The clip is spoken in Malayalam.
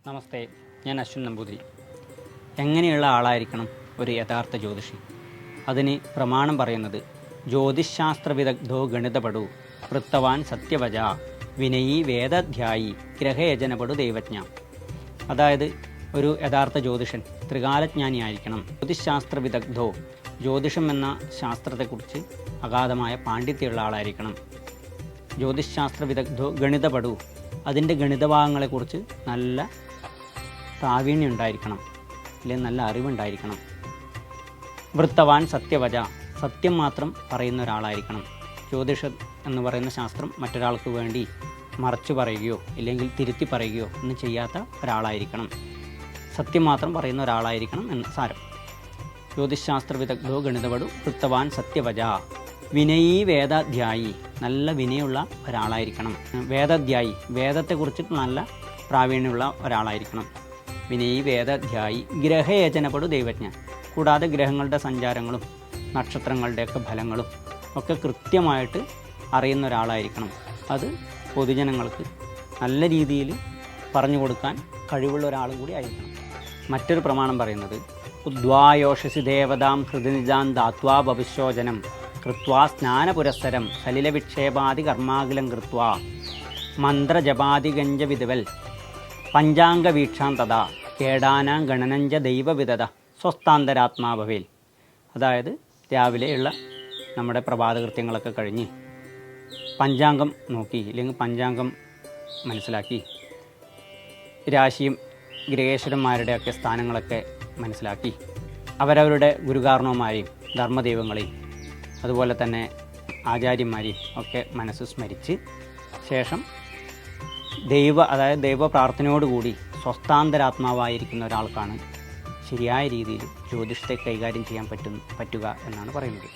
നമസ്തേ, ഞാൻ അശ്വിൻ നമ്പൂതിരി. എങ്ങനെയുള്ള ആളായിരിക്കണം ഒരു യഥാർത്ഥ ജ്യോതിഷി? അതിന് പ്രമാണം പറയുന്നത് ജ്യോതിശാസ്ത്ര വിദഗ്ധോ ഗണിതപടു വൃത്തവാൻ സത്യവച വിനയീ വേദാധ്യായി ഗ്രഹയജനപടു ദൈവജ്ഞ. അതായത് ഒരു യഥാർത്ഥ ജ്യോതിഷൻ ത്രികാലജ്ഞാനിയായിരിക്കണം. ജ്യോതിശാസ്ത്ര വിദഗ്ധോ, ജ്യോതിഷം എന്ന ശാസ്ത്രത്തെക്കുറിച്ച് അഗാധമായ പാണ്ഡിത്യമുള്ള ആളായിരിക്കണം. ജ്യോതിശാസ്ത്ര വിദഗ്ധോ ഗണിതപടു, അതിൻ്റെ ഗണിതഭാഗങ്ങളെക്കുറിച്ച് നല്ല പ്രാവീണ്യം ഉണ്ടായിരിക്കണം, അല്ലെങ്കിൽ നല്ല അറിവുണ്ടായിരിക്കണം. വൃത്തവാൻ സത്യവച, സത്യം മാത്രം പറയുന്ന ഒരാളായിരിക്കണം. ജ്യോതിഷം എന്ന് പറയുന്ന ശാസ്ത്രം മറ്റൊരാൾക്ക് വേണ്ടി മറച്ചു പറയുകയോ ഇല്ലെങ്കിൽ തിരുത്തി പറയുകയോ ഒന്നും ചെയ്യാത്ത ഒരാളായിരിക്കണം. സത്യം മാത്രം പറയുന്ന ഒരാളായിരിക്കണം എന്ന് സാരം. ജ്യോതിശാസ്ത്ര വിദഗ്ധോ ഗണിതപടു വൃത്തവാൻ സത്യവച വിനയീ വേദാധ്യായി, നല്ല വിനയുള്ള ഒരാളായിരിക്കണം. വേദാധ്യായി, വേദത്തെക്കുറിച്ച് നല്ല പ്രാവീണ്യമുള്ള ഒരാളായിരിക്കണം. വിനയീ വേദാധ്യായി ഗ്രഹയജനപടു ദൈവജ്ഞ, കൂടാതെ ഗ്രഹങ്ങളുടെ സഞ്ചാരങ്ങളും നക്ഷത്രങ്ങളുടെയൊക്കെ ഫലങ്ങളും ഒക്കെ കൃത്യമായിട്ട് അറിയുന്ന ഒരാളായിരിക്കണം. അത് പൊതുജനങ്ങൾക്ക് നല്ല രീതിയിൽ പറഞ്ഞു കൊടുക്കാൻ കഴിവുള്ള ഒരാളും കൂടി ആയിരിക്കണം. മറ്റൊരു പ്രമാണം പറയുന്നത് ഉദ്വായോഷസി ദേവതാം ഹൃദനിജാൻ ദാത്വാ ഭവിഷ്യോജനം കൃത്വാ സ്നാനപുരസ്സരം സലിലവിക്ഷേപാദി കർമാകിലം കൃത്വാ മന്ത്രജപാദിഗഞ്ച വിധവൽ പഞ്ചാംഗവീക്ഷാം തഥാ കേടാനാം ഗണനഞ്ച ദൈവവിദത സ്വസ്ഥാന്തരാത്മാഭവേൽ. അതായത് രാവിലെയുള്ള നമ്മുടെ പ്രഭാതകൃത്യങ്ങളൊക്കെ കഴിഞ്ഞ് പഞ്ചാംഗം നോക്കി അല്ലെങ്കിൽ പഞ്ചാംഗം മനസ്സിലാക്കി രാശിയും ഗ്രഹേശ്വരന്മാരുടെയൊക്കെ സ്ഥാനങ്ങളൊക്കെ മനസ്സിലാക്കി അവരവരുടെ ഗുരുകാരണവന്മാരെയും ധർമ്മദൈവങ്ങളെയും അതുപോലെ തന്നെ ആചാര്യന്മാരെയും ഒക്കെ മനസ്സ് സ്മരിച്ച് ശേഷം അതായത് ദൈവ പ്രാർത്ഥനയോടുകൂടി സ്വസ്ഥാന്തരാത്മാവായിരിക്കുന്ന ഒരാൾക്കാണ് ശരിയായ രീതിയിൽ ജ്യോതിഷത്തെ കൈകാര്യം ചെയ്യാൻ പറ്റുക എന്നാണ് പറയുന്നത്.